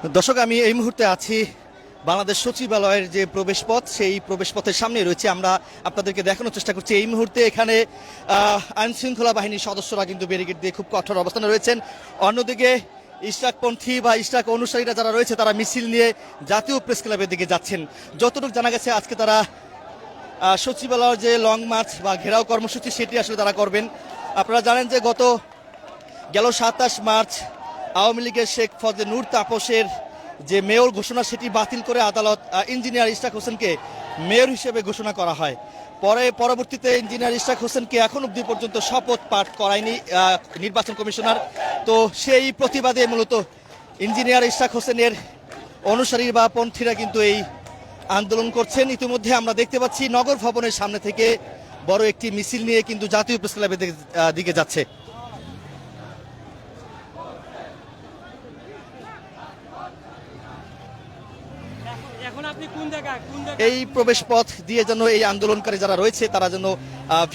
দর্শক, আমি এই মুহূর্তে আছি বাংলাদেশ সচিবালয়ের যে প্রবেশপথ, সেই প্রবেশপথের সামনে রয়েছে। আমরা আপনাদেরকে দেখানোর চেষ্টা করছি এই মুহূর্তে এখানে আইন শৃঙ্খলা বাহিনীর সদস্যরা কিন্তু ব্যারিকেড দিয়ে খুব কঠোর অবস্থানে রয়েছেন। অন্যদিকে ইশরাকপন্থী বা ইশরাক অনুসারীরা যারা রয়েছে তারা মিছিল নিয়ে জাতীয় প্রেস ক্লাবের দিকে যাচ্ছেন। যতটুকু জানা গেছে আজকে তারা সচিবালয়ের যে লং মার্চ বা ঘেরাও কর্মসূচি সেটি আসলে তারা করবেন। আপনারা জানেন যে গত 27 মার্চ আওয়ামী লীগের শেখ ফজলে নূর তাপসের যে মেয়র ঘোষণা সেটি বাতিল করে আদালত ইঞ্জিনিয়ার ইশরাক হোসেনকে মেয়র হিসেবে ঘোষণা করা হয়। পরবর্তীতে ইঞ্জিনিয়ার ইশরাক হোসেনকে এখন অবধি পর্যন্ত শপথ পাঠ করায়নি নির্বাচন কমিশনার। তো সেই প্রতিবাদে মূলত ইঞ্জিনিয়ার ইশরাক হোসেনের অনুসারী বা পন্থীরা কিন্তু এই আন্দোলন করছেন। ইতিমধ্যে আমরা দেখতে পাচ্ছি নগর ভবনের সামনে থেকে বড় একটি মিছিল নিয়ে কিন্তু জাতীয় প্রেস ক্লাবের দিকে যাচ্ছে। এই প্রবেশ পথ দিয়ে যেন এই আন্দোলনকারী যারা রয়েছে তারা যেন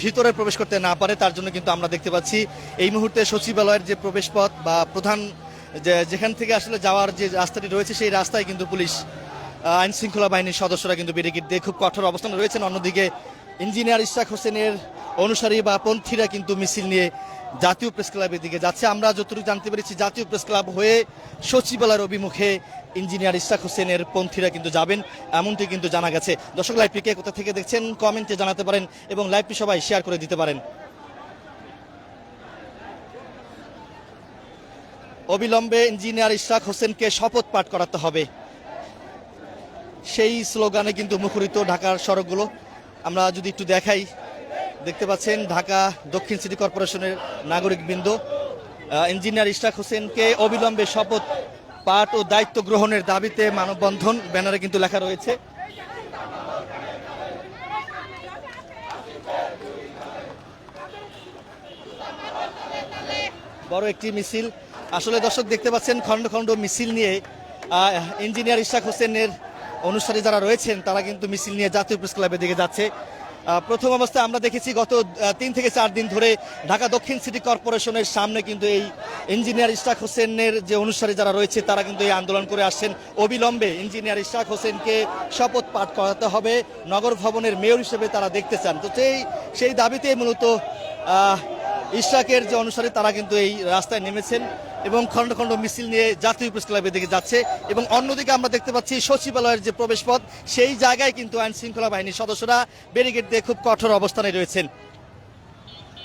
ভিতরে প্রবেশ করতে না পারে, তার জন্য কিন্তু আমরা দেখতে পাচ্ছি এই মুহূর্তে সচিবালয়ের যে প্রবেশ পথ বা প্রধান যেখান থেকে আসলে যাওয়ার যে রাস্তাটি রয়েছে সেই রাস্তায় কিন্তু পুলিশ আইন শৃঙ্খলা বাহিনীর সদস্যরা কিন্তু ব্যারিকেড দিয়ে খুব কঠোর অবস্থানে রয়েছেন। অন্যদিকে ইঞ্জিনিয়ার ইশরাক হোসেনের অনুসারী বা পন্থীরা কিন্তু মিছিল নিয়ে জাতীয় প্রেস ক্লাবের দিকে যাচ্ছে। আমরা যতটুকু জানতে পেরেছি জাতীয় প্রেস ক্লাব হয়ে সচিবালয়ের অভিমুখে ইঞ্জিনিয়ার ইশরাক হোসেনের পন্থীরা কিন্তু যাবেন, এমনটি কিন্তু জানা গেছে। দর্শক, লাইভটিকে কোথা থেকে দেখছেন কমেন্টে জানাতে পারেন এবং লাইভটি সবাই শেয়ার করে দিতে পারেন। অবিলম্বে ইঞ্জিনিয়ার ইশরাক হোসেনকে শপথ পাঠ করাতে হবে, সেই স্লোগানে কিন্তু মুখরিত ঢাকার সড়কগুলো। আমরা যদি একটু দেখাই, দেখতে পাচ্ছেন ঢাকা দক্ষিণ সিটি কর্পোরেশনের নাগরিকবৃন্দ ইঞ্জিনিয়ার ইশরাক হোসেনকে অবিলম্বে শপথ পাঠ ও দায়িত্ব গ্রহণের দাবিতে মানববন্ধন, ব্যানারে কিন্তু লেখা রয়েছে। বড় একটি মিছিল আসলে দর্শক দেখতে পাচ্ছেন, খণ্ড খণ্ড মিছিল নিয়ে ইঞ্জিনিয়ার ইশরাক হোসেনের অনুসারী যারা রয়েছেন তারা কিন্তু মিছিল নিয়ে জাতীয় প্রেস ক্লাবের দিকে যাচ্ছে। প্রথম অবস্থায় আমরা দেখেছি গত 3 থেকে 4 দিন ধরে ঢাকা দক্ষিণ সিটি কর্পোরেশনের সামনে কিন্তু এই ইঞ্জিনিয়ার ইশরাক হোসেনের যে অনুসারী যারা রয়েছে তারা কিন্তু এই আন্দোলন করে আসছেন। অবিলম্বে ইঞ্জিনিয়ার ইশরাক হোসেনকে শপথ পাঠ করাতে হবে, নগর ভবনের মেয়র হিসেবে তারা দেখতে চান। তো সেই দাবিতে মূলত ইশরাকের যে অনুসারী তারা কিন্তু এই রাস্তায় নেমেছেন এবং খণ্ড খণ্ড মিছিল নিয়ে জাতীয় প্রেস ক্লাবের দিকে যাচ্ছে। এবং অন্যদিকে আমরা দেখতে পাচ্ছি সচিবালয়ের যে প্রবেশপথ সেই জায়গায় কিন্তু আইন শৃঙ্খলা বাহিনীর সদস্যরা ব্যারিকেড দিয়ে খুব কঠোর অবস্থানে রয়েছেন।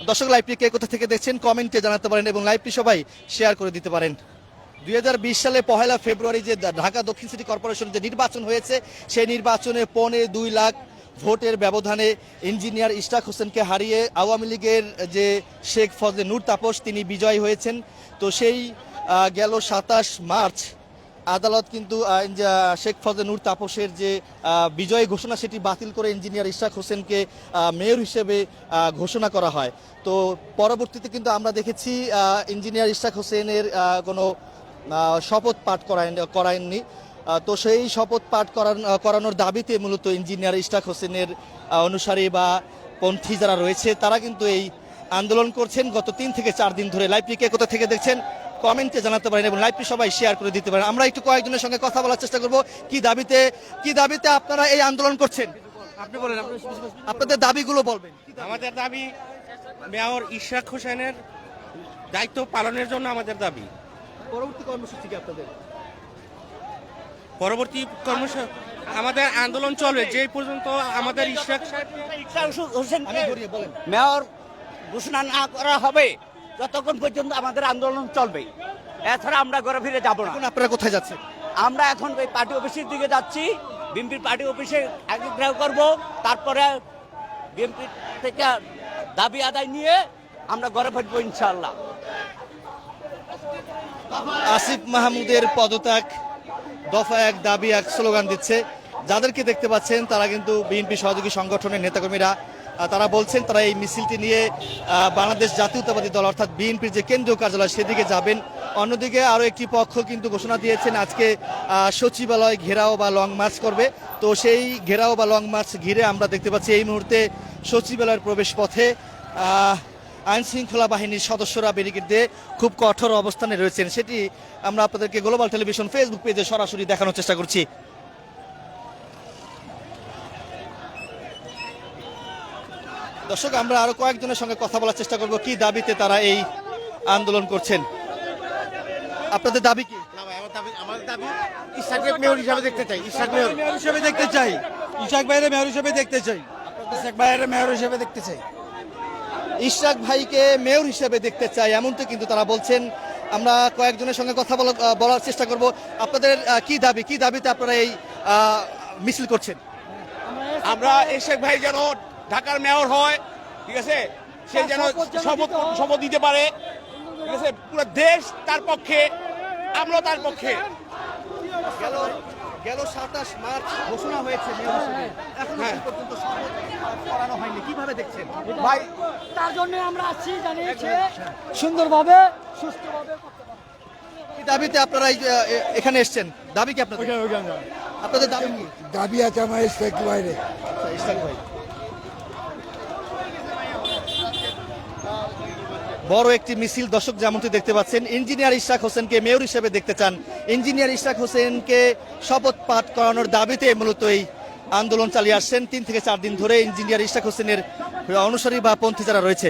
দর্শক, লাইভটি কে কোথা থেকে দেখছেন কমেন্টে জানাতে পারেন এবং লাইভটি সবাই শেয়ার করে দিতে পারেন। 2020 সালে 1 ফেব্রুয়ারি যে ঢাকা দক্ষিণ সিটি কর্পোরেশনের যে নির্বাচন হয়েছে সেই নির্বাচনে 2.25 লাখ ভোটের ব্যবধানে ইঞ্জিনিয়ার ইশরাক হোসেনকে হারিয়ে আওয়ামী লীগের যে শেখ ফজলে নূর তাপস তিনি বিজয়ী হয়েছেন। তো সেই গেল 27 মার্চ আদালত কিন্তু শেখ ফজলে নূর তাপসের যে বিজয়ী ঘোষণা সেটি বাতিল করে ইঞ্জিনিয়ার ইশরাক হোসেনকে মেয়র হিসেবে ঘোষণা করা হয়। তো পরবর্তীতে কিন্তু আমরা দেখেছি ইঞ্জিনিয়ার ইশরাক হোসেনের কোনো শপথ পাঠ করায়নি। তো সেই শপথ পাঠ করানোর দাবিতে মূলত ইঞ্জিনিয়ার ইশরাক হোসেনের অনুসারী বা পন্থী যারা রয়েছে তারা কিন্তু এই আন্দোলন করছেন গত 3 থেকে 4 দিন ধরে। লাইভটি কে কোথা থেকে দেখছেন কমেন্টে জানাতে পারেন এবং লাইভটি সবাই শেয়ার করে দিতে পারেন। আমরা একটু কয়েকজনের সঙ্গে কথা বলার চেষ্টা করব কি দাবিতে আপনারা এই আন্দোলন করছেন। আপনি বলেন, আপনাদের দাবিগুলো বলবেন। আমাদের দাবি মেয়র ইশরাক হোসেনের দায়িত্ব পালনের জন্য আমাদের দাবি। পরবর্তী কর্মসূচি কি আপনাদের? পরবর্তী আমাদের আন্দোলন চলবে যে পর্যন্ত আমাদের ইশরাক হোসেনকে মেয়র ঘোষণা না করা হবে যতক্ষণ পর্যন্ত আমাদের আন্দোলন চলবে। এছাড়া আমরা ঘরে ফিরে যাব না। আপনারা কোথায় যাচ্ছেন? আমরা এখন ওই পার্টি অফিসের দিকে যাচ্ছি, বিএনপির পার্টি অফিসে আগে ঘেরাও করব, তারপরে বিএনপি থেকে দাবি আদায় নিয়ে আমরা ঘরে ফিরবো ইনশাআল্লাহ। আসিফ মাহমুদের পদত্যাগ, দফা 1 দাবি 1 স্লোগান দিচ্ছে। যাদেরকে দেখতে পাচ্ছেন তারা কিন্তু বিএনপি সহযোগী সংগঠনের নেতাকর্মীরা। তারা বলছেন তারা এই মিছিলটি নিয়ে বাংলাদেশ জাতীয়তাবাদী দল অর্থাৎ বিএনপির যে কেন্দ্রীয় কার্যালয় সেদিকে যাবেন। অন্যদিকে আরও একটি পক্ষ কিন্তু ঘোষণা দিয়েছেন আজকে সচিবালয় ঘেরাও বা লং মার্চ করবে। তো সেই ঘেরাও বা লং মার্চ ঘিরে আমরা দেখতে পাচ্ছি এই মুহূর্তে সচিবালয়ের প্রবেশ পথে আইন শৃঙ্খলা বাহিনীর সদস্যরা ব্যারিকেড দিয়ে খুব কঠোর অবস্থানে রয়েছেন, সেটি আমরা আপনাদেরকে গ্লোবাল টেলিভিশন ফেসবুক পেজে সরাসরি দেখানোর চেষ্টা করছি। দর্শক, আমরা আরো কয়েকজনের সঙ্গে কথা বলার চেষ্টা করব কি দাবিতে তারা এই আন্দোলন করছেন। আপনাদের দাবি কি? ইশাক মেয়র হিসাবে দেখতে চাই, ইশাক মেয়র হিসাবে দেখতে চাই, ইশাক ভাইয়ের মেয়র হিসাবে দেখতে চাই, ইশাক ভাইয়ের মেয়র হিসাবে দেখতে চাই। ইশরাক ভাইকে মেয়র হিসেবে দেখতে চাই, এমনটা কিন্তু তারা বলছেন। আমরা কয়েকজনের সঙ্গে কথা বলার চেষ্টা করব। আপনাদের কি দাবি, কি দাবিতে আপনারা এই মিছিল করছেন? আমরা ইশাক ভাই যেন ঢাকার মেয়র হয়, ঠিক আছে, সে যেন শপথ দিতে পারে, ঠিক আছে, পুরো দেশ তার পক্ষে, আমরা তার পক্ষে। গেল 27 মার্চ ঘোষণা হয়েছে মেয়র হিসেবে, এখনো পর্যন্ত শপথ করানো হয়নি, কিভাবে দেখছেন ভাই তার জন্য আমরা আসছি, জানিয়েছে সুন্দরভাবে সুস্থভাবে করতে পারবো। কি দাবিতে আপনারা এখানে এসেছেন? দাবি কি আপনাদের? আপনাদের দাবি কি? দাবি আছে আমার ইশাক ভাইয়ের। আচ্ছা, ইশরাক ভাই, বড় একটি মিছিল দর্শক যেমনটি দেখতে পাচ্ছেন। ইঞ্জিনিয়ার ইশরাক হোসেনকে মেয়র হিসেবে দেখতে চান। ইঞ্জিনিয়ার ইশরাক হোসেনকে শপথ পাঠ করানোর দাবিতে মূলত এই আন্দোলন চালিয়ে আসছেন 3 থেকে 4 দিন ধরে ইঞ্জিনিয়ার ইশরাক হোসেনের অনুসারী বা পন্থী যারা রয়েছে।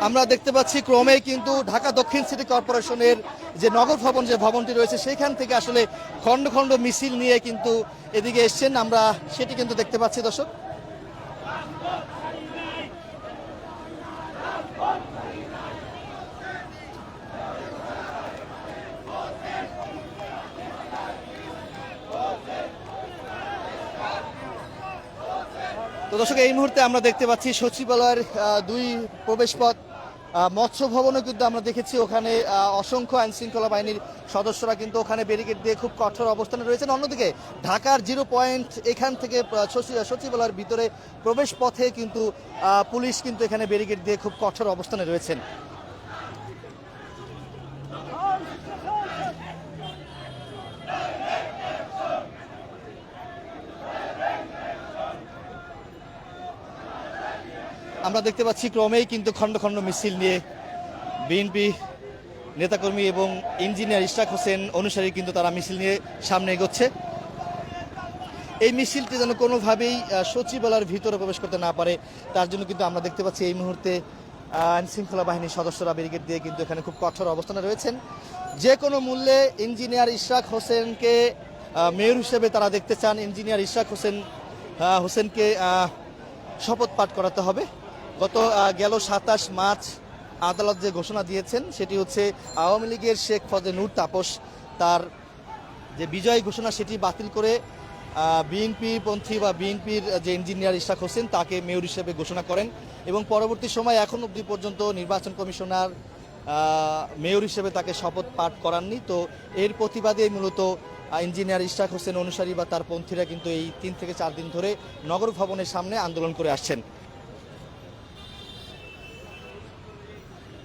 আমরা দেখতে পাচ্ছি ক্রমেই কিন্তু ঢাকা দক্ষিণ সিটি কর্পোরেশনের যে নগর ভবন, যে ভবনটি রয়েছে সেখান থেকে আসলে খণ্ড খণ্ড মিছিল নিয়ে কিন্তু এদিকে এসছেন, আমরা সেটি কিন্তু দেখতে পাচ্ছি দর্শক। তো দর্শক, এই মুহূর্তে আমরা দেখতে পাচ্ছি সচিবালয়ের 2 প্রবেশ পথ মৎস্য ভবনে কিন্তু আমরা দেখেছি ওখানে অসংখ্য আইন শৃঙ্খলা বাহিনীর সদস্যরা কিন্তু ওখানে ব্যারিকেড দিয়ে খুব কঠোর অবস্থানে রয়েছেন। অন্যদিকে ঢাকার 0 পয়েন্ট এখান থেকে সচিবালয়ের ভিতরে প্রবেশ পথে কিন্তু পুলিশ কিন্তু এখানে ব্যারিকেড দিয়ে খুব কঠোর অবস্থানে রয়েছেন। আমরা দেখতে পাচ্ছি ক্রমেই কিন্তু খণ্ড খণ্ড মিছিল নিয়ে বিএনপি নেতাকর্মী এবং ইঞ্জিনিয়ার ইশরাক হোসেন অনুসারী কিন্তু তারা মিছিল নিয়ে সামনে এগোচ্ছে। এই মিছিলটি যেন কোনোভাবেই সচিবালয়ের ভিতরে প্রবেশ করতে না পারে, তার জন্য কিন্তু আমরা দেখতে পাচ্ছি এই মুহূর্তে আইন শৃঙ্খলা বাহিনীর সদস্যরা ব্যারিকেড দিয়ে কিন্তু এখানে খুব কঠোর অবস্থানে রয়েছেন। যে কোনো মূল্যে ইঞ্জিনিয়ার ইশরাক হোসেনকে মেয়র হিসেবে তারা দেখতে চান। ইঞ্জিনিয়ার ইশরাক হোসেনকে শপথ পাঠ করাতে হবে। গেল 27 মার্চ আদালত যে ঘোষণা দিয়েছেন সেটি হচ্ছে আওয়ামী লীগের শেখ ফজলে নূর তাপস তার যে বিজয় ঘোষণা সেটি বাতিল করে বিএনপি পন্থী বা বিএনপির যে ইঞ্জিনিয়ার ইশরাক হোসেন তাকে মেয়র হিসেবে ঘোষণা করেন এবং পরবর্তী সময় এখন অবধি পর্যন্ত নির্বাচন কমিশনার মেয়র হিসেবে তাকে শপথ পাঠ করাননি। তো এর প্রতিবাদে মূলত ইঞ্জিনিয়ার ইশরাক হোসেন অনুসারী বা তার পন্থীরা কিন্তু এই 3 থেকে 4 দিন ধরে নগর ভবনের সামনে আন্দোলন করে আসছেন।